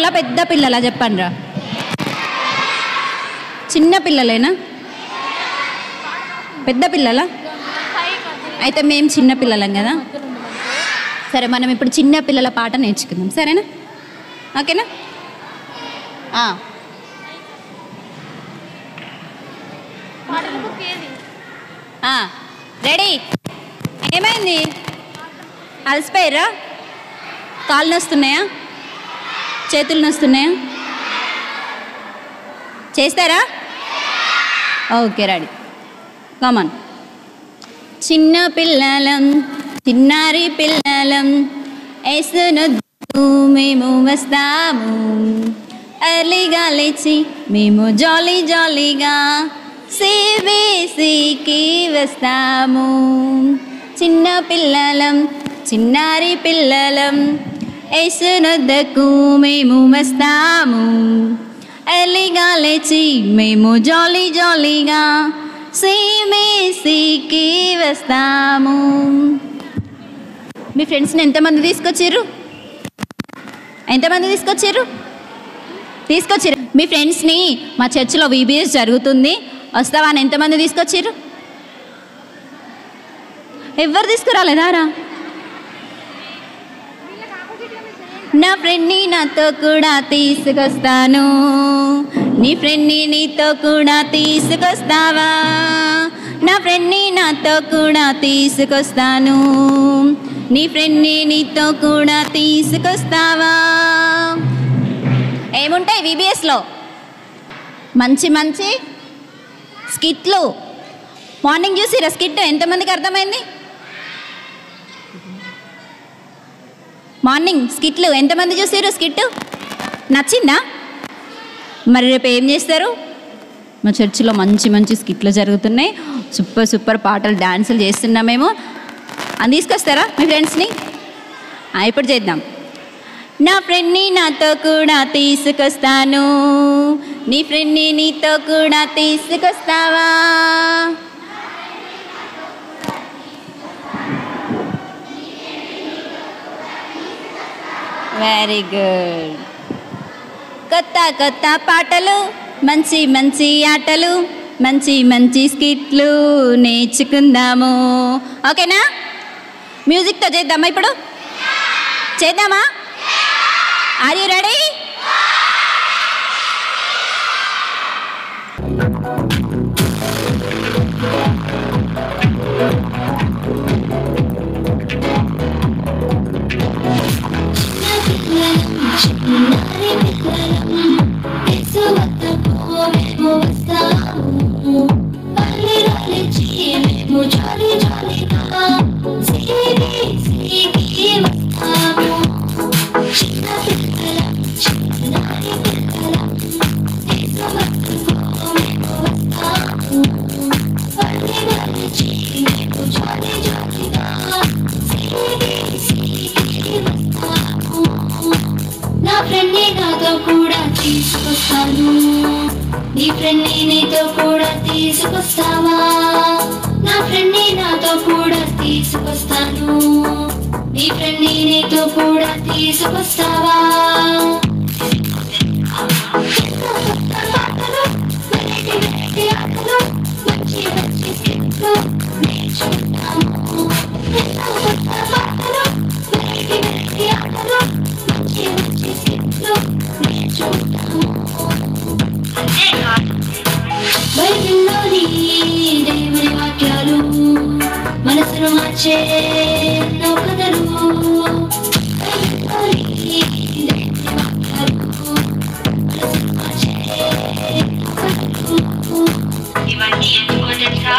పిల్లలా పెద్ద పిల్లలా చెప్పండి రా. చిన్న పిల్లలేనా పెద్ద పిల్లలా? అయితే మేము చిన్న పిల్లలం కదా. సరే మనం ఇప్పుడు చిన్న పిల్లల పాట నేర్చుకుందాం, సరేనా? ఓకేనా? రెడీ? ఏమైంది? అలసిపోయారా? కాళ్ళు నొస్తున్నాయా? చేతులు నొస్తున్నాయా? చేస్తారా? ఓకే రెడీ, కమాన్. చిన్న పిల్లలం చిన్నారి పిల్లలం ఏసునొద్దు మేము వస్తాము, ఎర్లీగా లేచి మేము జాలీ జాలీగా సిబిసికి వస్తాము. చిన్న పిల్లలం చిన్నారి పిల్లలం ఏసునొద్దకు మేము వస్తాము, ఎర్లీగా లేచి మేము జాలీ జాలీగా సిబిసికి వస్తాము. మీ ఫ్రెండ్స్ని ఎంతమంది తీసుకొచ్చారు? తీసుకొచ్చారు. మీ ఫ్రెండ్స్ని మా చర్చిలో విబిఎస్ జరుగుతుంది వస్తావా అని ఎంతమంది తీసుకొచ్చారు? ఎవరు తీసుకురాలేదారా? నా ఫ్రెండ్ని నాతో కూడా తీసుకొస్తాను, నీ ఫ్రెండ్ని నీతో కూడా తీసుకొస్తావా? నా ఫ్రెండ్ని నాతో కూడా తీసుకొస్తాను, నీ ఫ్రెండ్ని నీతో కూడా తీసుకొస్తావా? ఏముంటాయి విబిఎస్లో? మంచి మంచి స్కిట్లు. మార్నింగ్ చూసిరా స్కిట్? ఎంతమందికి అర్థమైంది? మార్నింగ్ స్కిట్లు ఎంతమంది చూసారు? స్కిట్ నచ్చిందా? మరి రేపు ఏం చేస్తారు? మా చర్చిలో మంచి మంచి స్కిట్లు జరుగుతున్నాయి, సూపర్ సూపర్ పాటలు డాన్సులు చేస్తున్నాం మేము. అని తీసుకొస్తారా మీ ఫ్రెండ్స్ని? ఇప్పుడు చేద్దాం. నా ఫ్రెండ్ని నాతో కూడా తీసుకొస్తాను, నీ ఫ్రెండ్ని నీతో కూడా తీసుకొస్తావా? Very good. కొత్త కొత్త పాటలు, మంచి మంచి ఆటలు, మంచి మంచి స్కిట్లు నేర్చుకుందాము. ఓకేనా? మ్యూజిక్తో చేద్దామా? ఇప్పుడు చేద్దామా? Are you ready? నా ఫ్రెండ్ని నాతో కూడా తీసుకొస్తాను, నీ ఫ్రెండ్ని నీతో కూడా తీసుకొస్తావా? నా ఫ్రెండ్ని నాతో కూడా తీసుకొస్తాను, నీ ఫ్రెండ్ని నీతో కూడా తీసుకొస్తావా? మంచి మంచి స్కిట్లు నేర్చుకుంటాము. బైబిల్లోని దేవుని వాక్యాలు మనసును మార్చే ఎన్నో కథలు, బైబిల్లోని దేవుని వాక్యాలు మనసును మార్చే ఎన్నో కథలు. ఇవన్నీ ఎందుకో తెలుసా?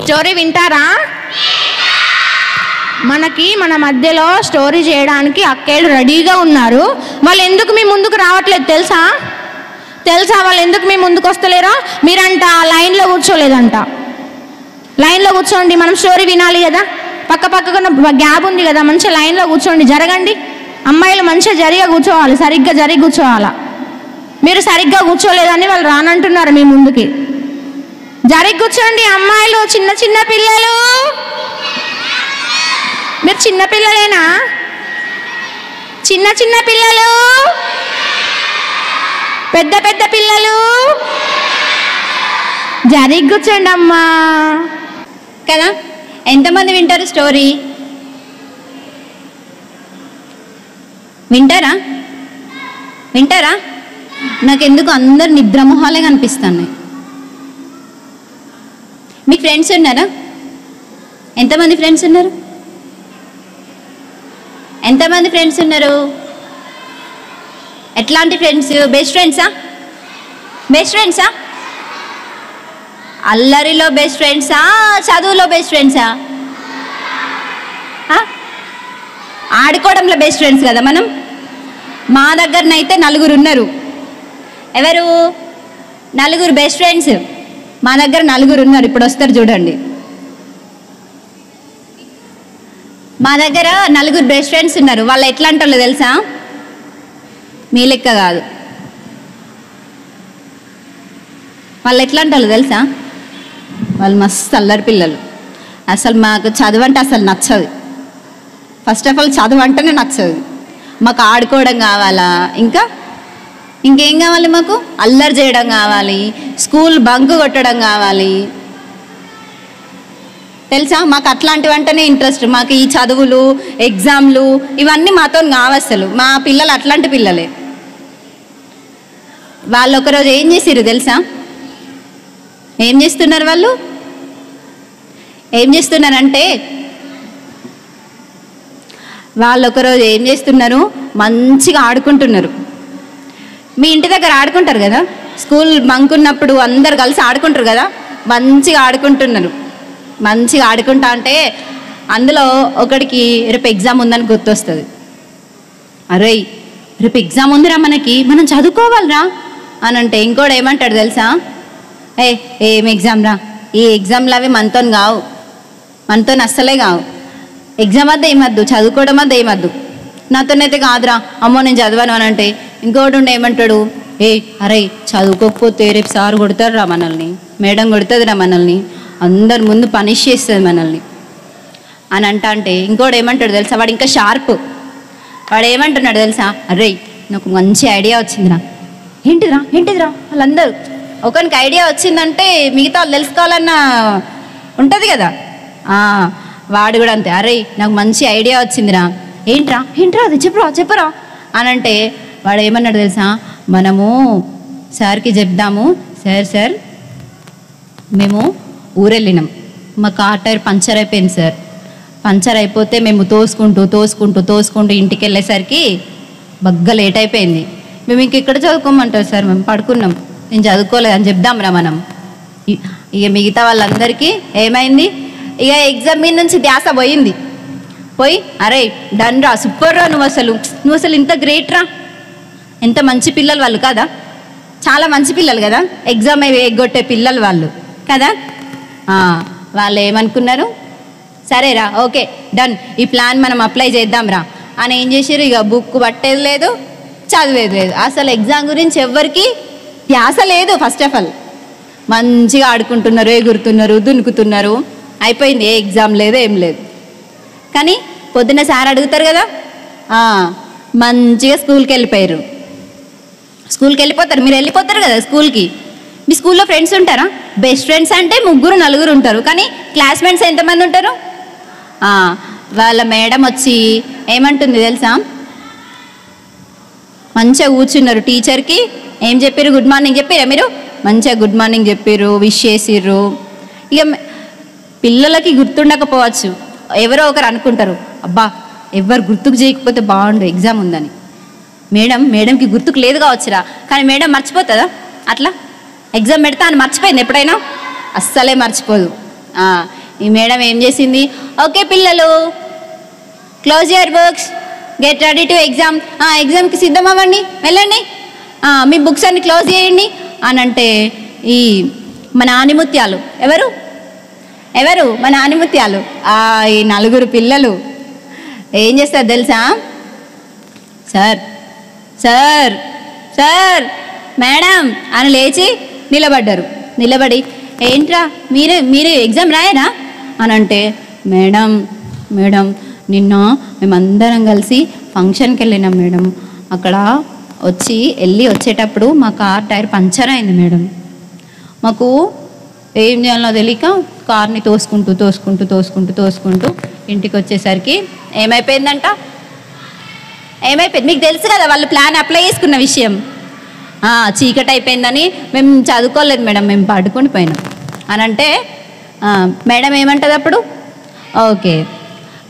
స్టోరీ వింటారా? మనకి మన మధ్యలో స్టోరీ చేయడానికి అక్కేళ్ళు రెడీగా ఉన్నారు. వాళ్ళు ఎందుకు మీ ముందుకు రావట్లేదు తెలుసా? వాళ్ళు ఎందుకు మీ ముందుకు వస్తలేరా? మీరంట లైన్లో కూర్చోలేదంట. లైన్లో కూర్చోండి, మనం స్టోరీ వినాలి కదా. పక్కన గ్యాప్ ఉంది కదా, మంచిగా లైన్లో కూర్చోండి. జరగండి, అమ్మాయిలు మంచిగా సరిగ్గా జరిగి కూర్చోవాలా. మీరు సరిగ్గా కూర్చోలేదని వాళ్ళు రానంటున్నారు మీ ముందుకి. జరిగి కూర్చోండి అమ్మాయిలు. చిన్న పిల్లలు, మీరు చిన్న పిల్లలేనా? చిన్న పిల్లలు, పెద్ద పిల్లలు, జరిగి కూర్చోండి అమ్మా. కదా, ఎంతమంది వింటారు స్టోరీ? వింటారా? నాకెందుకు అందరు నిద్రమొహాలే కనిపిస్తున్నాయి. మీకు ఫ్రెండ్స్ ఉన్నారా? ఎంతమంది ఫ్రెండ్స్ ఉన్నారు? ఎట్లాంటి ఫ్రెండ్స్? బెస్ట్ ఫ్రెండ్సా? అల్లరిలో బెస్ట్ ఫ్రెండ్సా? చదువులో బెస్ట్ ఫ్రెండ్సా? ఆడుకోవడంలో బెస్ట్ ఫ్రెండ్స్ కదా మనం. మా దగ్గరనైతే 4 ఉన్నారు. ఎవరు? 4 బెస్ట్ ఫ్రెండ్స్. మా దగ్గర 4 ఉన్నారు. ఇప్పుడు వస్తారు చూడండి. మా దగ్గర 4 బెస్ట్ ఫ్రెండ్స్ ఉన్నారు. వాళ్ళు ఎట్లా అంటారో తెలుసా? మీ లెక్క కాదు. వాళ్ళు ఎట్లా అంటారో తెలుసా? వాళ్ళు మస్తు అల్లరి పిల్లలు. అసలు మాకు చదువు అంటే అసలు నచ్చదు. ఫస్ట్ ఆఫ్ ఆల్ చదువు అంటేనే నచ్చదు. మాకు ఆడుకోవడం కావాలా, ఇంకేం కావాలి? మాకు అల్లరి చేయడం కావాలి, స్కూల్ బంక్ కొట్టడం కావాలి. తెలుసా? మాకు అట్లాంటివి అంటేనే ఇంట్రెస్ట్. మాకు ఈ చదువులు, ఎగ్జామ్లు ఇవన్నీ మాతో కావసలు. మా పిల్లలు అట్లాంటి పిల్లలే. వాళ్ళు ఒకరోజు ఏం చేసిర్రు తెలుసా? ఏం చేస్తున్నారంటే వాళ్ళు ఒకరోజు ఏం చేస్తున్నారు? మంచిగా ఆడుకుంటున్నారు. మీ ఇంటి దగ్గర ఆడుకుంటారు కదా, స్కూల్ బంక్ ఉన్నప్పుడు అందరు కలిసి ఆడుకుంటారు కదా. మంచిగా ఆడుకుంటున్నారు. మంచిగా ఆడుకుంటా అంటే అందులో ఒకడికి రేపు ఎగ్జామ్ ఉందని గుర్తొస్తుంది. అరే రేపు ఎగ్జామ్ ఉందిరా, మనం చదువుకోవాలిరా అని అంటే ఇంకోటి ఏమంటాడు తెలుసా? ఏం ఎగ్జామ్ రా, ఈ ఎగ్జామ్లు అవి మనతో కావు, మనతో అస్సలే కావు. ఎగ్జామ్ వద్ద ఏమద్దు, చదువుకోవడం వద్ద ఏమద్దు, నాతోనైతే కాదురా, అమ్మో నేను చదవను అని అంటే ఇంకోటి ఉండి ఏమంటాడు? అరే చదువుకోకపోతే రేపు సార్ కొడతారురా మనల్ని, మేడం కొడుతుందిరా మనల్ని, అందరి ముందు పనిష్ చేస్తుంది మనల్ని అని అంటే ఇంకోటి ఏమంటాడు తెలుసా? వాడు ఇంకా షార్ప్. వాడు ఏమంటున్నాడు తెలుసా? అరే నాకు మంచి ఐడియా వచ్చిందిరా. ఏంటిదిరా? వాళ్ళందరూ ఒకరికి ఐడియా వచ్చిందంటే మిగతా వాళ్ళు తెలుసుకోవాలన్న ఉంటుంది కదా. వాడు కూడా అంతే. అరే నాకు మంచి ఐడియా వచ్చిందిరా. ఏంట్రా అది చెప్పురా అని అంటే వాడు ఏమన్నాడు తెలుసా? మనము సార్కి చెప్దాము, సార్ మేము ఊరెళ్ళినాం, మా కార్ టైర్ పంచర్ అయిపోయింది సార్. పంచర్ అయిపోతే మేము తోసుకుంటూ ఇంటికి వెళ్ళేసరికి బగ్గ లేట్ అయిపోయింది. మేము ఇక్కడ చదువుకోమంటారు సార్, మేము పడుకున్నాం, నేను చదువుకోలేదు అని చెప్దాంరా మనం. ఇక మిగతా వాళ్ళందరికీ ఏమైంది? ఇక ఎగ్జామ్ మీద నుంచి ధ్యాస పోయి అరే డన్ రా, సూపర్ రా, నువ్వు అసలు ఇంత గ్రేట్ రా, ఎంత మంచి పిల్లలు వాళ్ళు కదా, చాలా మంచి పిల్లలు కదా, ఎగ్జామ్ ఎగ్గొట్టే పిల్లలు వాళ్ళు కదా. వాళ్ళు ఏమనుకున్నారు? సరేరా, ఓకే డన్, ఈ ప్లాన్ మనం అప్లై చేద్దాంరా అని ఏం చేసారు? ఇక బుక్ పట్టేది లేదు, చదివేది లేదు, అసలు ఎగ్జామ్ గురించి ఎవరికి ధ్యాస లేదు. ఫస్ట్ ఆఫ్ ఆల్ మంచిగా ఆడుకుంటున్నారు, ఎగురుతున్నారు, దునుకుతున్నారు, అయిపోయింది. ఏ ఎగ్జామ్ లేదు, ఏం లేదు. కానీ పొద్దున్న సార్ అడుగుతారు కదా, మంచిగా స్కూల్కి వెళ్ళిపోయారు. మీరు వెళ్ళిపోతారు కదా స్కూల్కి. మీ స్కూల్లో ఫ్రెండ్స్ ఉంటారా? బెస్ట్ ఫ్రెండ్స్ అంటే 3-4 ఉంటారు, కానీ క్లాస్మేట్స్ ఎంతమంది ఉంటారు? వాళ్ళ మేడం వచ్చి ఏమంటుంది తెలుసా? మంచిగా కూర్చున్నారు, టీచర్కి ఏం చెప్పారు? గుడ్ మార్నింగ్ చెప్పారా? మీరు మంచిగా గుడ్ మార్నింగ్ చెప్పారు, విష్ చేసిర్రు. ఇక పిల్లలకి గుర్తుండకపోవచ్చు, ఎవరో ఒకరు అనుకుంటారు, అబ్బా ఎవరు గుర్తుకు చేయకపోతే బాగుండు, ఎగ్జామ్ ఉందని. మేడంకి గుర్తుకు లేదు కావచ్చురా, కానీ మేడం మర్చిపోతుందా? అట్లా ఎగ్జామ్ పెడతా అని మర్చిపోయింది ఎప్పుడైనా? అస్సలే మర్చిపోదు. ఈ మేడం ఏం చేసింది, ఓకే పిల్లలు close your books, get ready to exam, ఎగ్జామ్కి సిద్ధం అవ్వండి, వెళ్ళండి, మీ బుక్స్ అన్ని క్లోజ్ చేయండి అని అంటే ఈ మన ఆనిముత్యాలు ఎవరు మన ఆనిముత్యాలు ఈ 4 పిల్లలు ఏం చేస్తారు తెలుసా, సార్ సార్ సార్ మేడం అని లేచి నిలబడి ఏంట్రా మీరు ఎగ్జామ్ రాయరా అని అంటే, మేడం నిన్న మేమందరం కలిసి ఫంక్షన్కి వెళ్ళినాం మేడం, అక్కడ వచ్చేటప్పుడు మా కార్ టైర్ పంచర్ అయింది మేడం, మాకు ఏం చేయాలో తెలియక కార్ని తోసుకుంటూ ఇంటికి వచ్చేసరికి ఏమైపోయింది, మీకు తెలుసు కదా వాళ్ళు ప్లాన్ అప్లై చేసుకున్న విషయం, చీకటి అయిపోయిందని మేము చదువుకోలేదు మేడం, మేము పడుకొని పోయినాం అని అంటే మేడం ఏమంటుంది అప్పుడు,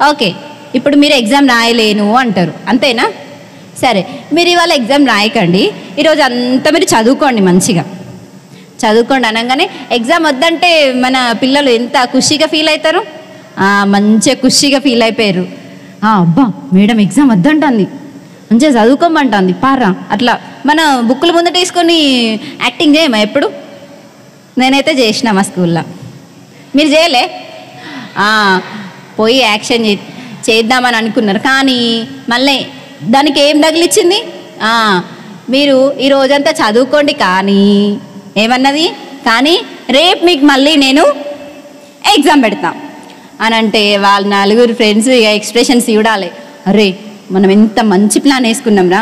ఓకే ఇప్పుడు మీరు ఎగ్జామ్ రాయలేను అంటారు, అంతేనా? సరే మీరు ఇవాళ ఎగ్జామ్ రాయకండి, ఈరోజు అంతా మీరు చదువుకోండి, మంచిగా చదువుకోండి అనగానే ఎగ్జామ్ వద్దంటే మన పిల్లలు ఎంత ఖుషిగా ఫీల్ అవుతారు, మంచిగా ఖుషిగా ఫీల్ అయిపోయారు. అబ్బా మేడం ఎగ్జామ్ వద్దంటుంది, మంచిగా చదువుకోమంటుంది పారా, అట్లా మన బుక్కులు ముందు తీసుకొని యాక్టింగ్ చేయమా ఎప్పుడు? నేనైతే చేసిన మా స్కూల్లో, మీరు చేయలే? పోయి యాక్షన్ చేద్దామని అనుకున్నారు, కానీ మళ్ళీ దానికి ఏం తగిలిచ్చింది, మీరు ఈ రోజంతా చదువుకోండి కానీ ఏమన్నది, కానీ రేపు మీకు మళ్ళీ నేను ఎగ్జామ్ పెడతాం అని అంటే వాళ్ళ 4 ఫ్రెండ్స్ ఇక ఎక్స్ప్రెషన్స్ చూడాలి, అరే మనం ఎంత మంచి ప్లాన్ వేసుకున్నాం రా,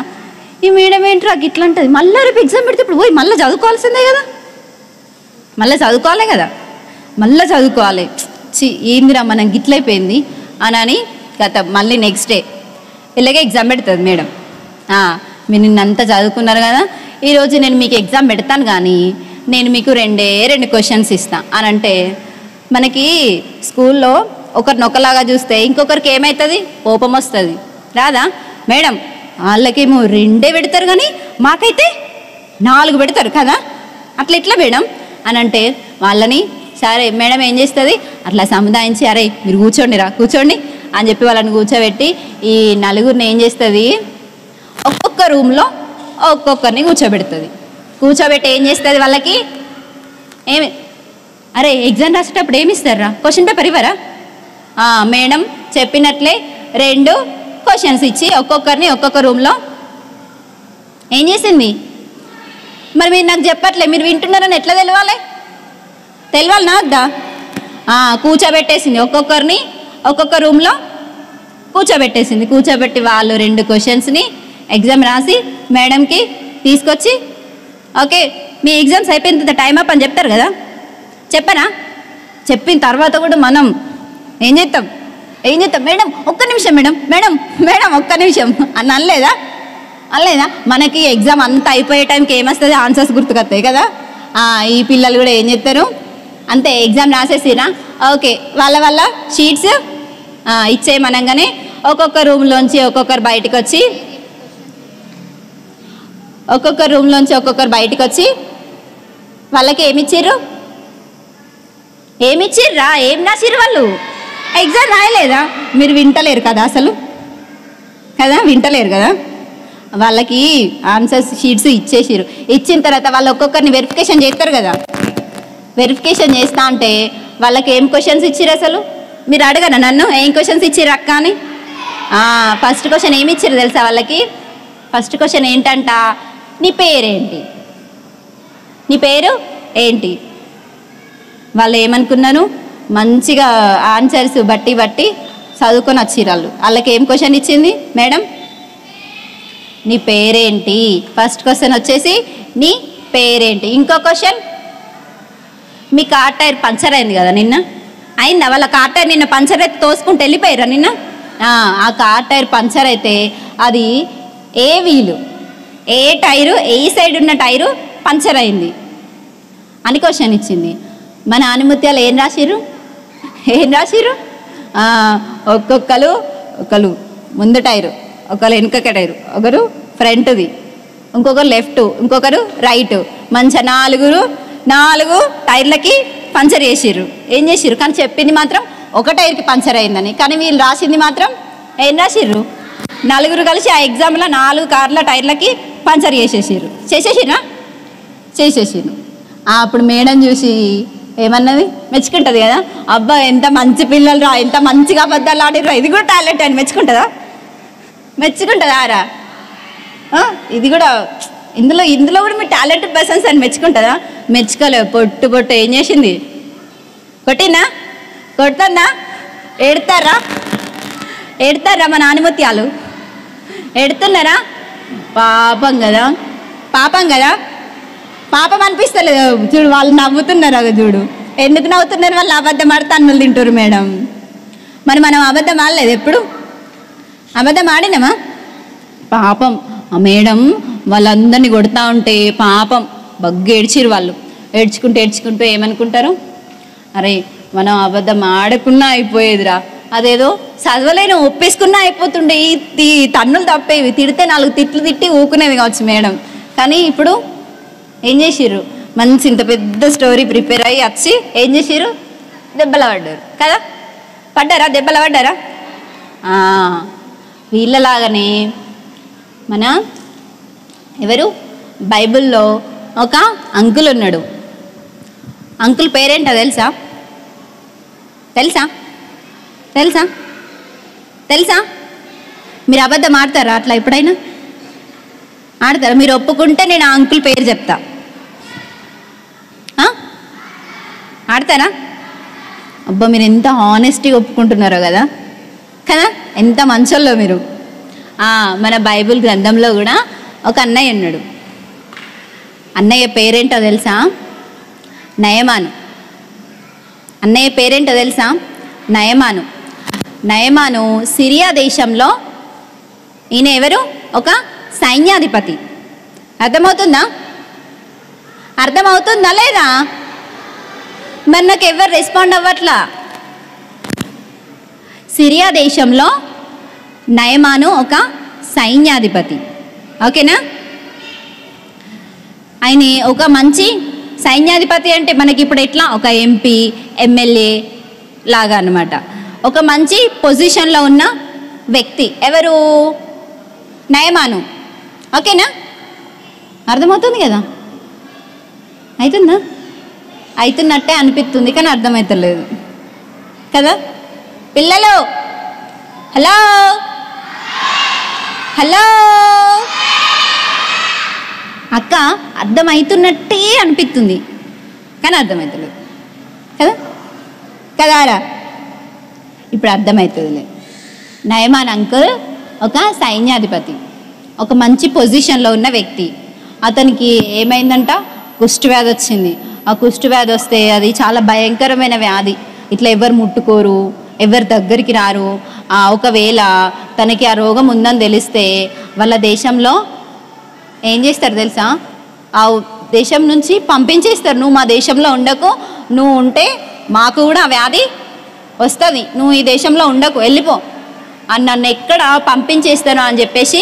ఈ మేడం ఏంట్రా గిట్లా అంటుంది, మళ్ళీ రేపు ఎగ్జామ్ పెడితే ఇప్పుడు పోయి మళ్ళీ చదువుకోవాల్సిందే కదా, మళ్ళీ చదువుకోవాలి ఏందిరా మనం గిట్లయిపోయింది అని గత మళ్ళీ నెక్స్ట్ డే ఇలాగే ఎగ్జామ్ పెడుతుంది మేడం, మీరు నిన్నంతా చదువుకున్నారు కదా, ఈరోజు నేను మీకు ఎగ్జామ్ పెడతాను కానీ నేను మీకు 2 క్వశ్చన్స్ ఇస్తాను అని అంటే, మనకి స్కూల్లో ఒకరినొకలాగా చూస్తే ఇంకొకరికి ఏమవుతుంది, కోపం వస్తుంది రాదా మేడం, వాళ్ళకేమో 2 పెడతారు కానీ మాకైతే 4 పెడతారు కదా, అట్లా ఎట్లా మేడం అని అంటే వాళ్ళని సరే మేడం ఏం చేస్తుంది, అట్లా సముదాయించి అరే మీరు కూర్చోండి అని చెప్పి వాళ్ళని కూర్చోబెట్టి ఈ 4 ఏం చేస్తుంది, ఒక్కొక్క రూమ్లో ఒక్కొక్కరిని కూర్చోబెట్టి ఏం చేస్తుంది వాళ్ళకి అరే ఎగ్జామ్ రాసేటప్పుడు ఏమి ఇస్తారా, క్వశ్చన్ పేపర్ ఇవ్వరా, మేడం చెప్పినట్లే 2 క్వశ్చన్స్ ఇచ్చి ఒక్కొక్కరిని ఒక్కొక్క రూమ్లో ఏం చేసింది, మరి మీరు నాకు చెప్పట్లే, మీరు వింటున్నారని ఎట్లా తెలవాలి నా వద్దా, కూర్చోబెట్టేసింది ఒక్కొక్కరిని ఒక్కొక్క రూమ్లో కూర్చోబెట్టి వాళ్ళు 2 క్వశ్చన్స్ని ఎగ్జామ్ రాసి మేడంకి తీసుకొచ్చి ఓకే మీ ఎగ్జామ్స్ అయిపోయిన టైం అప్ అని చెప్తారు కదా, చెప్పనా, చెప్పిన తర్వాత కూడా మనం ఏం చేస్తాం మేడం ఒక్క నిమిషం మేడం ఒక్క నిమిషం అని అనలేదా మనకి ఎగ్జామ్ అంతా అయిపోయే టైంకి ఏమొస్తుంది, ఆన్సర్స్ గుర్తుకొస్తాయి కదా, ఈ పిల్లలు కూడా ఏం చేస్తారు అంతే ఎగ్జామ్ రాసేసిరా, ఓకే వాళ్ళ షీట్స్ ఇచ్చేయమనగానే ఒక్కొక్క రూమ్లోంచి ఒక్కొక్కరు బయటకు వచ్చి వాళ్ళకి ఏమిచ్చిర్రా, ఏం రాసిర్రు వాళ్ళు, ఎగ్జామ్ రాయలేదా, మీరు వింటలేరు కదా వాళ్ళకి ఆన్సర్స్ షీట్స్ ఇచ్చేసిరు, ఇచ్చిన తర్వాత వాళ్ళు ఒక్కొక్కరిని వెరిఫికేషన్ చేస్తారు కదా, వెరిఫికేషన్ చేస్తా అంటే వాళ్ళకి ఏం క్వశ్చన్స్ ఇచ్చిర్రు అసలు, మీరు అడగనా నన్ను ఏం క్వశ్చన్స్ ఇచ్చిర్రు అక్క అని, ఫస్ట్ క్వశ్చన్ ఏమి ఇచ్చిర్రు తెలుసా వాళ్ళకి, ఫస్ట్ క్వశ్చన్ ఏంటంట, నీ పేరు ఏంటి, వాళ్ళు ఏమనుకున్నారు మంచిగా ఆన్సర్స్ బట్టి చదువుకొని వచ్చిర్రు వాళ్ళకి ఏం క్వశ్చన్ ఇచ్చింది మేడం, నీ పేరేంటి, ఫస్ట్ క్వశ్చన్ వచ్చేసి నీ పేరేంటి, ఇంకో క్వశ్చన్ మీ కార్ టైర్ పంచర్ అయింది కదా నిన్న, అయిందా వాళ్ళ కార్ టైర్ నిన్న పంచర్ అయితే తోసుకుంటూ వెళ్ళిపోయారా నిన్న, ఆ కార్ టైర్ పంచర్ అయితే అది ఏ వీలు ఏ టైరు ఏ సైడ్ ఉన్న టైరు పంచర్ అయింది అని క్వశ్చన్ ఇచ్చింది. మన ఆనిముత్యాలు ఏం రాసిర్రు ఒకరు ముందు టైరు, ఒకరు వెనుక టైరు, ఒకరు ఫ్రంట్ది, ఇంకొకరు లెఫ్ట్, ఇంకొకరు రైట్, మంచిగా 4 టైర్లకి పంచర్ చేసిర్రు. ఏం చేసిర్రు? కానీ చెప్పింది మాత్రం ఒక టైర్కి పంచర్ అయిందని, కానీ వీళ్ళు రాసింది మాత్రం ఏం రాసిర్రు? నలుగురు కలిసి ఆ ఎగ్జామ్లో 4 కార్ల టైర్లకి పంచర్ చేసేసిర్రు. చేసేసిర్రు. అప్పుడు మేడం చూసి ఏమన్నది? మెచ్చుకుంటుంది కదా, అబ్బా ఎంత మంచి పిల్లలు రా, ఎంత మంచిగా అబద్ధాలు ఆడిర్రా, ఇది కూడా టాలెంట్ అని మెచ్చుకుంటుందా రా? ఇది కూడా ఇందులో కూడా మీ టాలెంటెడ్ పర్సన్స్ అని మెచ్చుకుంటుందా? మెచ్చుకోలేవు. పొట్టు ఏం చేసింది? కొడుతుందా? ఏడతారా మా నానిముత్యాలు? ఎడుతున్నారా? పాపం కదా పాపం అనిపిస్తలేదు చూడు, వాళ్ళు నవ్వుతున్నారు. అది చూడు ఎందుకు నవ్వుతున్నారు? వాళ్ళు అబద్ధం ఆడితే అన్నులు తింటారు మేడం. మరి మనం అబద్ధం ఆడలేదు, ఎప్పుడు అబద్ధం ఆడినామా? పాపం ఆ మేడం వాళ్ళందరినీ కొడతా ఉంటే పాపం బగ్గు ఏడ్చిరు. వాళ్ళు ఏడ్చుకుంటూ ఏమనుకుంటారు? అరే మనం అబద్ధం ఆడకున్నా అయిపోయేదిరా, అదేదో చదవలేను ఒప్పేసుకున్నా అయిపోతుండే, ఈ తన్నులు తప్పేవి, తిడితే 4 తిట్లు తిట్టి ఊకునేది కావచ్చు మేడం. కానీ ఇప్పుడు ఏం చేసిర్రు? మంచి ఇంత పెద్ద స్టోరీ ప్రిపేర్ అయ్యి వచ్చి ఏం చేసిర్రు? దెబ్బలు పడ్డారు కదా. దెబ్బలు పడ్డారా? వీళ్ళలాగానే మన ఎవరు బైబిల్లో ఒక అంకుల్ ఉన్నాడు. అంకుల్ పేరేంటో తెలుసా? మీరు అబద్ధం ఆడతారా? అట్లా ఎప్పుడైనా ఆడతారా? మీరు ఒప్పుకుంటే నేను ఆ అంకుల్ పేరు చెప్తా. ఆడతారా? అబ్బా మీరు ఎంత హానెస్టీగా ఒప్పుకుంటున్నారో కదా, ఎంత మంచోళ్ళో మీరు. మన బైబిల్ గ్రంథంలో కూడా ఒక అన్నయ్య ఉన్నాడు. అన్నయ్య పేరేంటో తెలుసా? నయమాను. అన్నయ్య పేరేంటో తెలుసా? నయమాను సిరియా దేశంలో ఈయన ఎవరు? ఒక సైన్యాధిపతి. అర్థమవుతుందా లేదా? మరి నాకు ఎవరు రెస్పాండ్ అవ్వట్లా. సిరియా దేశంలో నయమాను ఒక సైన్యాధిపతి. ఓకేనా? ఆయన ఒక మంచి సైన్యాధిపతి అంటే మనకి ఇప్పుడు ఎట్లా ఒక ఎంపీ ఎమ్మెల్యే లాగా అన్నమాట. ఒక మంచి పొజిషన్లో ఉన్న వ్యక్తి ఎవరు? నయమాను. ఓకేనా? అర్థమవుతుంది కదా? అవుతున్నట్టే అనిపిస్తుంది కానీ అర్థమవుతలేదు కదా. పిల్లలు హలో అక్క, అర్థమవుతున్నట్టే అనిపిస్తుంది కానీ అర్థమవుతలేదు కదారా? ఇప్పుడు అర్థమవుతుందిలే. నయమాన్ అంకుల్ ఒక సైన్యాధిపతి, ఒక మంచి పొజిషన్లో ఉన్న వ్యక్తి. అతనికి ఏమైందంట? కుష్ఠవ్యాధి వచ్చింది. ఆ కుష్ఠవ్యాధి వస్తే అది చాలా భయంకరమైన వ్యాధి. ఇట్లా ఎవరు ముట్టుకోరు, ఎవరి దగ్గరికి రారు. ఒకవేళ తనకి ఆ రోగం ఉందని తెలిస్తే వాళ్ళ దేశంలో ఏం చేస్తారు తెలుసా? ఆ దేశం నుంచి పంపించేస్తారు. నువ్వు మా దేశంలో ఉండకు, నువ్వు ఉంటే మాకు కూడా ఆ వ్యాధి వస్తుంది, నువ్వు ఈ దేశంలో ఉండకు, వెళ్ళిపో అని నన్ను ఎక్కడ పంపించేస్తాను అని చెప్పేసి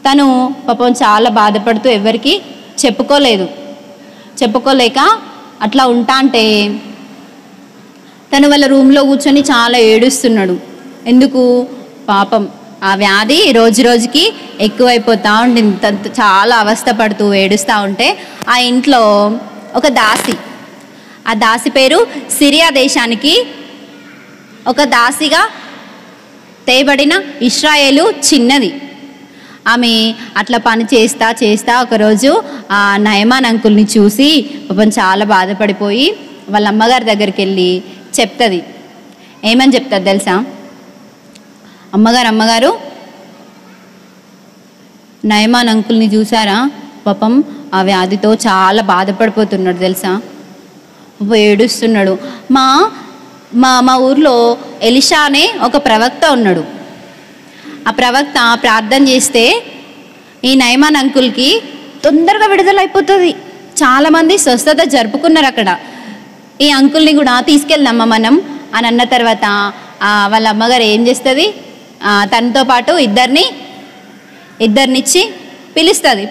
తను పాపం చాలా బాధపడుతూ ఎవరికి చెప్పుకోలేక అట్లా ఉంటా అంటే తను వాళ్ళ రూమ్లో కూర్చొని చాలా ఏడుస్తున్నాడు. ఎందుకు? పాపం ఆ వ్యాధి రోజు రోజుకి ఎక్కువైపోతూ ఉండింది. తను చాలా అవస్థపడుతూ ఏడుస్తూ ఉంటే ఆ ఇంట్లో ఒక దాసి, ఆ దాసి పేరు సిరియా దేశానికి ఒక దాసిగా తేబడిన ఇశ్రాయేలు చిన్నది. ఆమె అట్లా పని చేస్తా ఒకరోజు ఆ నయమాన్ అంకుల్ని చూసి పాపం చాలా బాధపడిపోయి వాళ్ళ అమ్మగారి దగ్గరికి వెళ్ళి చెప్తుంది. ఏమని చెప్తుంది తెలుసా? అమ్మగారు నయమాన్ అంకుల్ని చూసారా? పాపం ఆ వ్యాధితో చాలా బాధపడిపోతున్నాడు తెలుసా, ఏడుస్తున్నాడు. మా మా ఊర్లో ఎలిషా అనే ఒక ప్రవక్త ఉన్నాడు. ఆ ప్రవక్త ప్రార్థన చేస్తే ఈ నయమాన్ అంకుల్కి తొందరగా విడుదలైపోతుంది. చాలామంది స్వస్థత జరుపుకున్నారు అక్కడ. ఈ అంకుల్ని కూడా తీసుకెళ్దామా మనం అని అన్న తర్వాత వాళ్ళ అమ్మగారు ఏం చేస్తుంది? తనతో పాటు ఇద్దరినిచ్చి పిలుస్తుంది.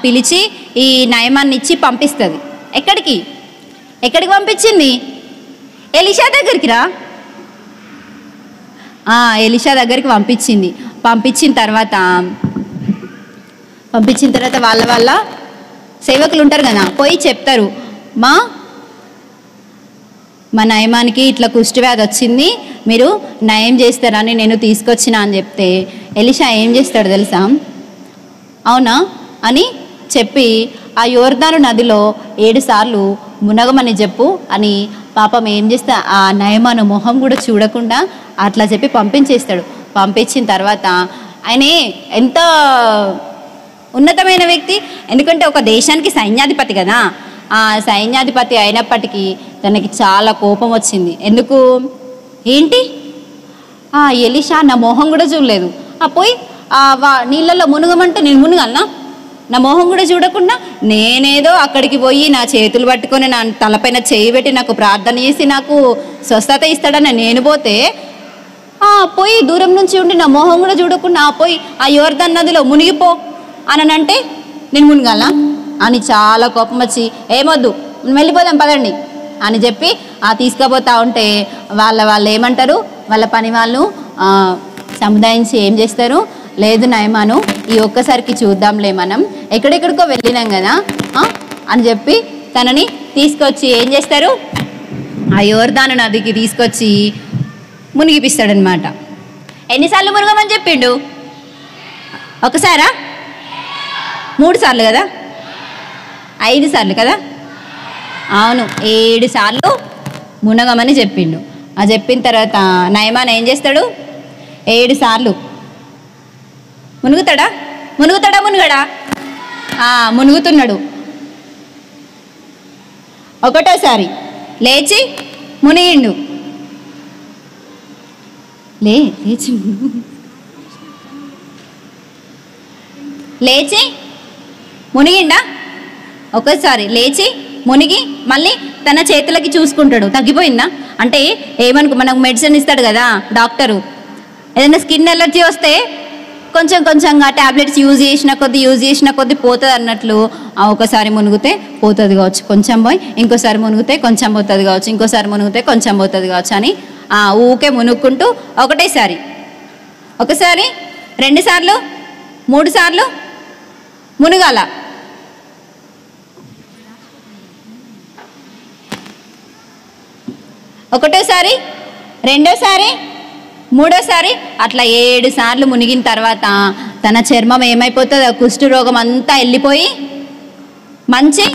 పిలిచి ఈ నయమాన్ని ఇచ్చి పంపిస్తుంది. ఎక్కడికి పంపించింది? ఎలీషా దగ్గరికి రా. ఎలీషా దగ్గరికి పంపించింది. పంపించిన తర్వాత వాళ్ళ సేవకులు ఉంటారు కదా, పోయి చెప్తారు, మా నయమానికి ఇట్లా కుష్ఠవ్యాధి వచ్చింది, మీరు నయం చేస్తారని నేను తీసుకొచ్చిన అని చెప్తే ఎలీషా ఏం చేస్తాడు తెలుసా? అవునా అని చెప్పి ఆ యోర్దాను నదిలో 7 సార్లు మునగమని చెప్పు అని పాపం ఏం చేస్తా ఆ నయమాను మొహం కూడా చూడకుండా అట్లా చెప్పి పంపించేస్తాడు. పంపించిన తర్వాత ఆయనే ఎంత ఉన్నతమైన వ్యక్తి, ఎందుకంటే ఒక దేశానికి సైన్యాధిపతి కదా. ఆ సైన్యాధిపతి అయినప్పటికీ తనకి చాలా కోపం వచ్చింది. ఎందుకు? ఏంటి ఎలీషా నా మొహం కూడా చూడలేదు, పోయి నీళ్ళల్లో మునగమంటే నేను మునగలనా? నా మొహం కూడా చూడకుండా నేనేదో అక్కడికి పోయి నా చేతులు పట్టుకొని నా తలపైన చేయి పెట్టి నాకు ప్రార్థన చేసి నాకు స్వస్థత ఇస్తాడని నేను పోతే పోయి దూరం నుంచి ఉండి నా మొహం కూడా చూడకుండా పోయి ఆ యోర్దాను నదిలో మునిగిపో అని అంటే నేను మునగాలా అని చాలా కోపం వచ్చి ఏమొద్దు వెళ్ళిపోదాం పదండి అని చెప్పి తీసుకుపోతా ఉంటే వాళ్ళు ఏమంటారు, వాళ్ళ పని వాళ్ళు సముదాయించి ఏం చేస్తారు, లేదు నయమాను ఈ ఒక్కసారికి చూద్దాంలే, మనం ఎక్కడెక్కడికో వెళ్ళినాం కదా అని చెప్పి తనని తీసుకొచ్చి ఏం చేస్తారు, ఆ యోర్దాను నదికి తీసుకొచ్చి మునిగిపిస్తాడనమాట. ఎన్నిసార్లు మునగమని చెప్పిండు? ఒకసారా? 3 సార్లు కదా? 5 సార్లు కదా? అవును, 7 సార్లు మునగమని చెప్పిండు. చెప్పిన తర్వాత నయమాన్ ఏం చేస్తాడు? 7 సార్లు మునుగుతాడా? మునుగడా? మునుగుతున్నాడు. ఒకటోసారి లేచి మునిగిండు. లేచి మునిగిండా? ఒకసారి లేచి మునిగి మళ్ళీ తన చేతులకి చూసుకుంటాడు, తగ్గిపోయిందా అంటే మనకు మెడిసిన్ ఇస్తాడు కదా డాక్టరు, ఏదైనా స్కిన్ ఎలర్జీ వస్తే కొంచెంగా ట్యాబ్లెట్స్ యూజ్ చేసిన కొద్దీ పోతుంది అన్నట్లు ఒకసారి మునిగితే పోతుంది కావచ్చు, కొంచెం పోయి ఇంకోసారి మునిగితే కొంచెం పోతుంది కావచ్చు, ఇంకోసారి మునిగితే కొంచెం పోతుంది కావచ్చు అని ఊకే మునుక్కుంటూ ఒకటేసారి, 1 సారి 2 సార్లు 3 సార్లు మునగాల. ఒకటోసారి, రెండోసారి, మూడోసారి అట్లా 7 సార్లు మునిగిన తర్వాత తన చర్మం ఏమైపోతుంది, కుష్టు రోగం అంతా వెళ్ళిపోయి మంచి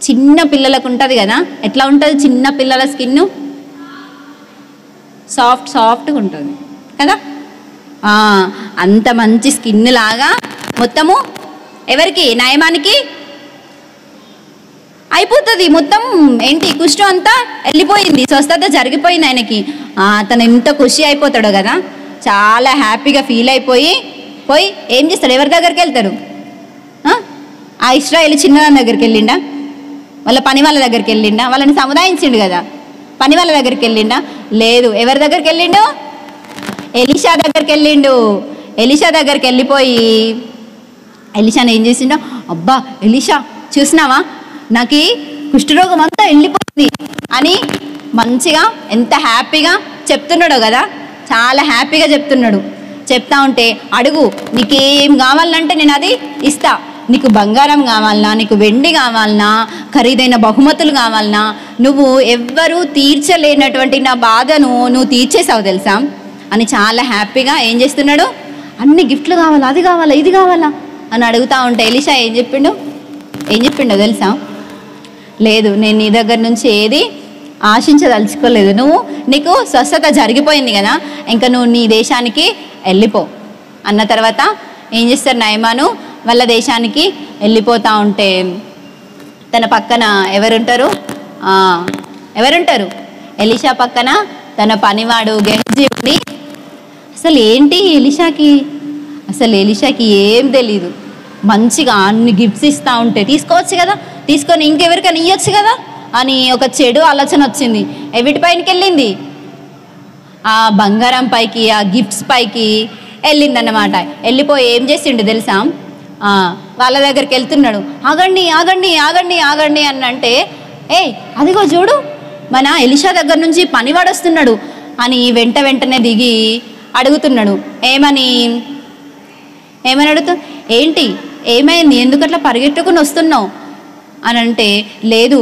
చిన్న పిల్లలకు ఉంటుంది కదా, ఎట్లా ఉంటుంది చిన్న పిల్లల స్కిన్? సాఫ్ట్గా ఉంటుంది కదా. అంత మంచి స్కిన్ లాగా మొత్తము ఎవరికి? నయమానికి అయిపోతుంది. మొత్తం ఏంటి కుష్టు అంతా వెళ్ళిపోయింది, స్వస్థత జరిగిపోయింది ఆయనకి. తను ఎంత ఖుషి అయిపోతాడో కదా, చాలా హ్యాపీగా ఫీల్ అయిపోయి ఏం చేస్తాడు? ఎవరి దగ్గరికి వెళ్తాడు? ఆ ఇశ్రాయేలు చిన్నదాని దగ్గరికి వెళ్ళిండా? వాళ్ళ పని వాళ్ళ దగ్గరికి వెళ్ళిండా? వాళ్ళని సముదాయించిండు కదా, పని వాళ్ళ దగ్గరికి వెళ్ళిండా? లేదు. ఎవరి దగ్గరికి వెళ్ళిండు? ఎలీషా దగ్గరికి వెళ్ళిండు. ఎలీషా దగ్గరికి వెళ్ళిపోయి ఎలీషాని ఏం చేసిండో, అబ్బా ఎలీషా చూసినావా నాకు కుష్ఠరోగం అంతా వెళ్ళిపోయింది అని మంచిగా ఎంత హ్యాపీగా చెప్తున్నాడో కదా, చాలా హ్యాపీగా చెప్తున్నాడు. చెప్తా ఉంటే అడుగు, నీకేం కావాలంటే నేను అది ఇస్తా, నీకు బంగారం కావాలన్నా, నీకు వెండి కావాలన్నా, ఖరీదైన బహుమతులు కావాలన్నా, నువ్వు ఎవ్వరూ తీర్చలేనటువంటి నా బాధను నువ్వు తీర్చేసావు తెలుసా అని చాలా హ్యాపీగా ఏం చేస్తున్నాడు, అన్ని గిఫ్ట్లు కావాలా, అది కావాలా, ఇది కావాలా అని అడుగుతూ ఉంటే ఎలీషా ఏం చెప్పిండో తెలుసా? లేదు, నేను నీ దగ్గర నుంచి ఏది ఆశించదలుచుకోలేదు, నీకు స్వస్థత జరిగిపోయింది కదా, ఇంకా నువ్వు నీ దేశానికి వెళ్ళిపో అన్న తర్వాత ఏం చేస్తారు, నయమాను వాళ్ళ దేశానికి వెళ్ళిపోతూ ఉంటే తన పక్కన ఎవరుంటారు? ఎలీషా పక్కన తన పనివాడు గెహజీ ఉండి, అసలు ఏంటి ఎలీషాకి ఏం తెలీదు, మంచిగా అన్ని గిఫ్ట్స్ ఇస్తూ ఉంటే తీసుకోవచ్చు కదా, తీసుకొని ఇంకెవరికైనా ఇవ్వచ్చు కదా అని ఒక చెడు ఆలోచన వచ్చింది. వీటిపైనకి వెళ్ళింది, ఆ బంగారం పైకి, ఆ గిఫ్ట్స్ పైకి వెళ్ళిందన్నమాట. వెళ్ళిపోయి ఏం చేసిండు తెలుసా, వాళ్ళ దగ్గరికి వెళ్తున్నాడు. ఆగండి ఆగండి ఆగండి ఆగండి అని అంటే, అదిగో చూడు మన ఎలీషా దగ్గర నుంచి పనివాడు వస్తున్నాడు అని వెంటనే దిగి అడుగుతున్నాడు. ఏమని అడుగుతా, ఏంటి ఏమైంది, ఎందుకు అట్లా పరిగెట్టుకుని వస్తున్నావు అని అంటే, లేదు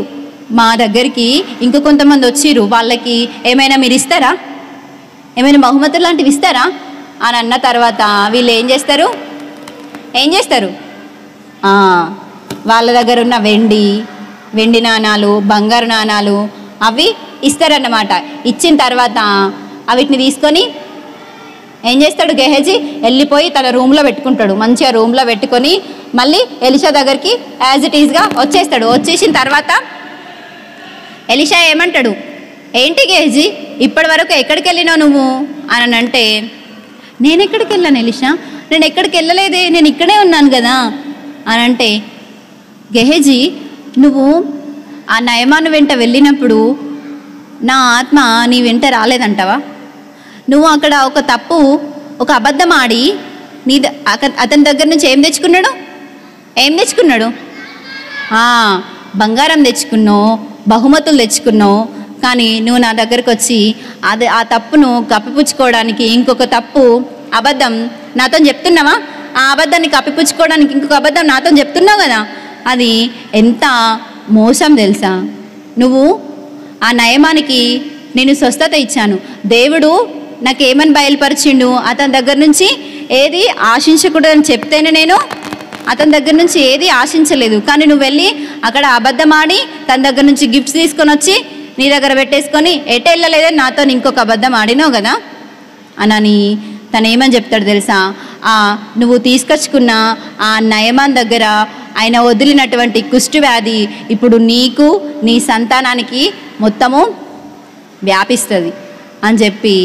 మా దగ్గరికి ఇంకో కొంతమంది వచ్చిర్రు, వాళ్ళకి ఏమైనా మీరు ఇస్తారా, ఏమైనా బహుమతులు లాంటివి ఇస్తారా అని అన్న తర్వాత వీళ్ళు ఏం చేస్తారు వాళ్ళ దగ్గర ఉన్న వెండి నాణాలు, బంగారు నాణాలు అవి ఇస్తారన్నమాట. ఇచ్చిన తర్వాత వీటిని తీసుకొని ఏం చేస్తాడు గెహజీ, వెళ్ళిపోయి తన రూమ్లో పెట్టుకుంటాడు. మంచిగా రూమ్లో పెట్టుకొని మళ్ళీ ఎలీషా దగ్గరికి యాజ్ ఇట్ ఈజ్గా వచ్చేస్తాడు. వచ్చేసిన తర్వాత ఎలీషా ఏమంటాడు, ఏంటి గెహజీ ఇప్పటి వరకు ఎక్కడికి వెళ్ళినావు నువ్వు అని అంటే, నేను ఎక్కడికి వెళ్ళాను ఎలీషా, నేను ఎక్కడికి వెళ్ళలేదే, నేను ఇక్కడే ఉన్నాను కదా అని అంటే, గెహజీ నువ్వు ఆ నయమాను వెంట వెళ్ళినప్పుడు నా ఆత్మ నీ వెంట రాలేదంటావా, నువ్వు అక్కడ ఒక అబద్ధం ఆడి అతని దగ్గర నుంచి ఏం తెచ్చుకున్నాడు బంగారం తెచ్చుకున్నావు, బహుమతులు తెచ్చుకున్నావు. కానీ నువ్వు నా దగ్గరకు వచ్చి ఆ తప్పును కప్పిపుచ్చుకోవడానికి ఇంకొక అబద్ధం నాతో చెప్తున్నావా, ఆ అబద్ధాన్ని కప్పిపుచ్చుకోవడానికి ఇంకొక అబద్ధం నాతో చెప్తున్నావు కదా, అది ఎంత మోసం తెలుసా. నువ్వు ఆ నయమానికి నేను స్వస్థత ఇచ్చాను, దేవుడు నాకేమని బయలుపరిచిండు, అతని దగ్గర నుంచి ఏది ఆశించకూడదని చెప్తేనే నేను అతని దగ్గర నుంచి ఏది ఆశించలేదు. కానీ నువ్వు వెళ్ళి అక్కడ అబద్ధం ఆడి తన దగ్గర నుంచి గిఫ్ట్స్ తీసుకొని వచ్చి నీ దగ్గర పెట్టేసుకొని ఎటు వెళ్ళలేదని నాతో ఇంకొక అబద్ధం ఆడినావు కదా అని తను ఏమని చెప్తాడు తెలుసా, నువ్వు తీసుకొచ్చుకున్న ఆ నయమాన్ దగ్గర ఆయన వదిలినటువంటి కుష్టు వ్యాధి ఇప్పుడు నీకు నీ సంతానానికి మొత్తము వ్యాపిస్తుంది అని చెప్పి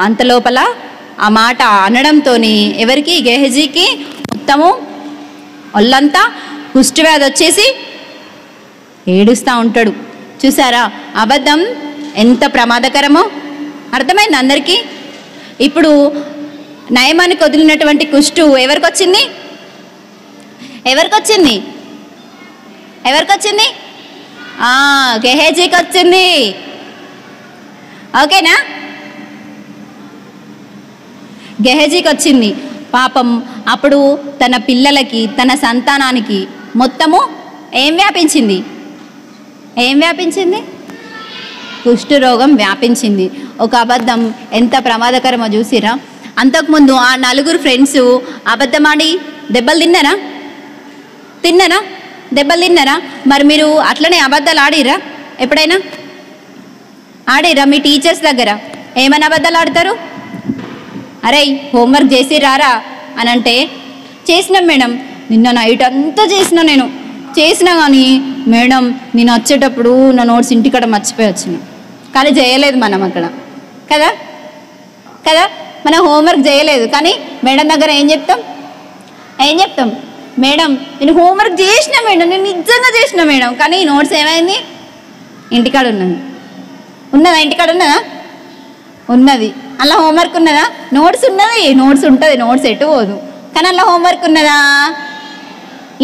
అంతలోపల ఆ మాట అనడంతో ఎవరికి గెహజీకి మొత్తము ఒళ్ళంతా కుష్టు వ్యాధి వచ్చేసి ఏడుస్తూ ఉంటాడు. చూసారా అబద్ధం ఎంత ప్రమాదకరమో అర్థమైంది అందరికీ. ఇప్పుడు నయమానికి వదిలినటువంటి కుష్టు ఎవరికి వచ్చింది గెహజీకి వచ్చింది. ఓకేనా, గెహజీకి వచ్చింది. పాపం అప్పుడు తన పిల్లలకి తన సంతానానికి మొత్తము ఏం వ్యాపించింది కుష్టు రోగం వ్యాపించింది. ఒక అబద్ధం ఎంత ప్రమాదకరమో చూసిరా. అంతకుముందు ఆ 4 ఫ్రెండ్స్ అబద్ధమాడి దెబ్బలు తిన్నారా మరి మీరు అట్లనే అబద్ధాలు ఆడిరా, ఎప్పుడైనా ఆడిరా? మీ టీచర్స్ దగ్గర ఏమైనా అబద్ధాలు ఆడతారు, అరే హోంవర్క్ చేసి రారా అని అంటే, చేసినాం మేడం, నిన్న నైట్ అంతా చేసినా కానీ మేడం నేను వచ్చేటప్పుడు నా నోట్స్ ఇంటికాడ మర్చిపోయి వచ్చినాయి. కానీ చేయలేదు మనం అక్కడ కదా మనం హోంవర్క్ చేయలేదు. కానీ మేడం దగ్గర ఏం చెప్తాం మేడం నేను హోంవర్క్ చేసిన మేడం, నేను నిజంగా చేసిన మేడం, కానీ నోట్స్ ఏమైంది ఇంటికాడ ఉన్నదా ఇంటికాడ ఉన్నది అలా హోంవర్క్ ఉన్నదా, నోట్స్ ఉంటుంది, నోట్స్ ఎటు పోదు. కానీ అలా హోంవర్క్ ఉన్నదా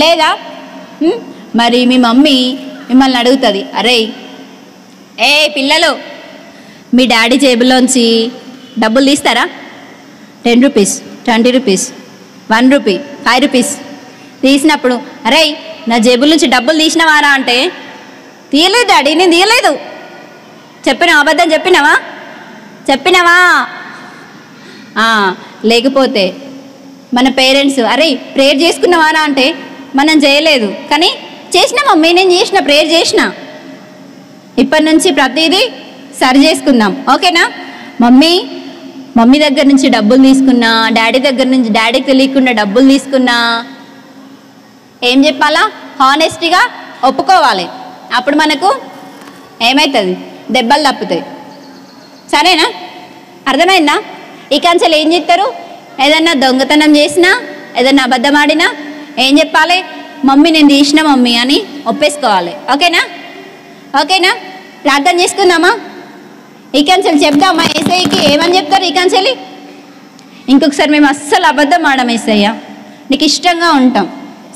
లేదా? మరి మీ మమ్మీ మిమ్మల్ని అడుగుతుంది, అరే పిల్లలు మీ డాడీ జేబులోంచి డబ్బులు తీస్తారా, 10 రూపీస్, 20 రూపీస్, 1 రూపీ, 5 రూపీస్ తీసినప్పుడు, అరే నా జేబుల నుంచి డబ్బులు తీసినవారా అంటే, తీయలేదు డాడీ, నేను తీయలేదు. అబద్ధం చెప్పినావా? లేకపోతే మన పేరెంట్స్, అరే ప్రేయర్ చేసుకున్నవారా అంటే, మనం చేయలేదు కానీ చేసిన మమ్మీ, నేను చేసిన ప్రేయర్ చేసిన. ఇప్పటి నుంచి ప్రతిదీ సరి చేసుకుందాం, ఓకేనా? మమ్మీ దగ్గర నుంచి డబ్బులు తీసుకున్నా, డాడీకి తెలియకుండా డబ్బులు తీసుకున్నా ఏం చెప్పాలా, హానెస్టీగా ఒప్పుకోవాలి. అప్పుడు మనకు ఏమవుతుంది, దెబ్బలు తప్పుతాయి. సరేనా, అర్థమైందా? ఇక అంచెలు ఏం చేస్తారు, ఏదన్నా దొంగతనం చేసినా, ఏదన్నా అబద్ధం ఆడినా ఏం చెప్పాలి, మమ్మీ నేను తీసిన మమ్మీ అని ఒప్పేసుకోవాలి. ఓకేనా ప్రార్థన చేసుకుందామా? ఈ కంచెలు చెప్దామా ఏసైకి? ఏమని చెప్తారు ఈ కంచెలి? ఇంకొకసారి మేము అస్సలు అబద్ధం ఆడం యేసయ్యా, నీకు ఇష్టంగా ఉంటాం,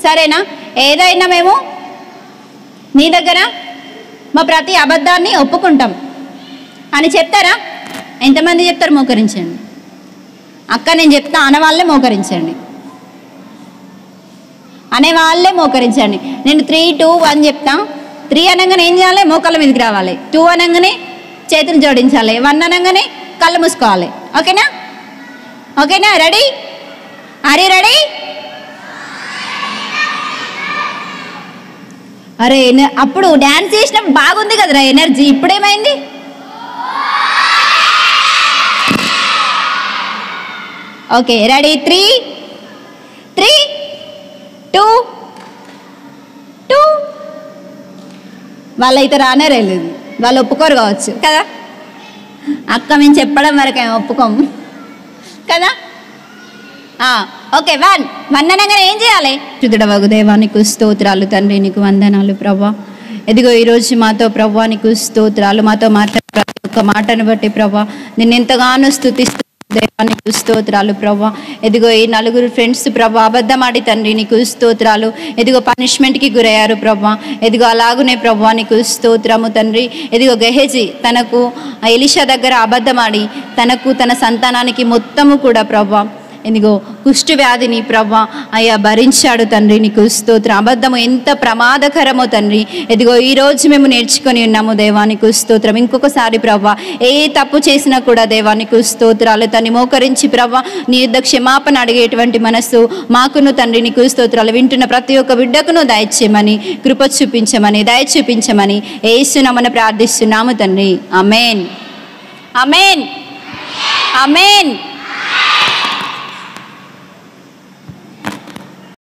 సరేనా? ఏదైనా మేము నీ దగ్గర మా ప్రతి అబద్ధాన్ని ఒప్పుకుంటాం అని చెప్తారా? ఎంతమంది చెప్తారు? మోకరించండి. అక్క నేను చెప్తా అనేవాళ్ళే మోకరించండి, అనేవాళ్ళే మోకరించండి. నేను 3, 2, 1 చెప్తా. 3 అనగానే ఏం చేయాలి? మోకాళ్ళ మీదకి రావాలి. 2 అనగానే చేతులు జోడించాలి. 1 అనగానే కళ్ళు మూసుకోవాలి. ఓకేనా? ఓకేనా? రెడీ? Are you ready? అరే అప్పుడు డ్యాన్స్ చేసినప్పుడు బాగుంది కదరా ఎనర్జీ, ఇప్పుడేమైంది? Okay ready? 3, 2, 2. వాళ్ళైతే రానేలేదు, వాళ్ళు ఒప్పుకోరు కావచ్చు కదా. అక్క మేము చెప్పడం వరకు ఏమి ఒప్పుకోము కదా. ఓకే 1 అనగానే ఏం చేయాలి? శుద్ధుడవగు దేవా నీకు స్తోత్రాలు తండ్రి, నీకు వందనాలు ప్రభా. ఎదిగో ఈరోజు మాతో ప్రభా నీకు స్తోత్రాలు, మాతో మాట్లాడే ప్రతి ఒక్క మాటను బట్టి ప్రభా నిన్ను ఎంతగానో స్తుతిస్తూ దేవా నీకు స్తోత్రాలు ప్రభా. ఎదిగో ఈ 4 ఫ్రెండ్స్ ప్రభా అబద్ధమాడి తండ్రి నీకు స్తోత్రాలు. ఎదిగో పనిష్మెంట్కి గురయ్యారు ప్రభా. ఎదిగో అలాగునే ప్రభా నీకు స్తోత్రము తండ్రి. ఎదిగో గెహజీ తనకు ఎలీషా దగ్గర అబద్ధమాడి తనకు తన సంతానానికి మొత్తము కూడా ప్రభా ఇదిగో కుష్టు వ్యాధిని ప్రభా అయ్యా భరించాడు తండ్రి, నీకు స్తోత్రం. అబద్ధము ఎంత ప్రమాదకరమో తండ్రి, ఇదిగో ఈరోజు మేము నేర్చుకొని ఉన్నాము దేవా నీకు స్తోత్రం. ఇంకొకసారి ప్రభా ఏ తప్పు చేసినా కూడా దేవా నీకు స్తోత్రాలు తన్ని మోకరించి ప్రభా నీ యుద్ధ క్షమాపణ అడిగేటువంటి మనస్సు మాకును తండ్రి నీకు స్తోత్రాలు. వింటున్న ప్రతి ఒక్క బిడ్డకును దయచేయమని, కృప చూపించమని, దయ చూపించమని యేసునామమున ప్రార్థిస్తున్నాము తండ్రి. ఆమేన్, ఆమేన్, ఆమేన్.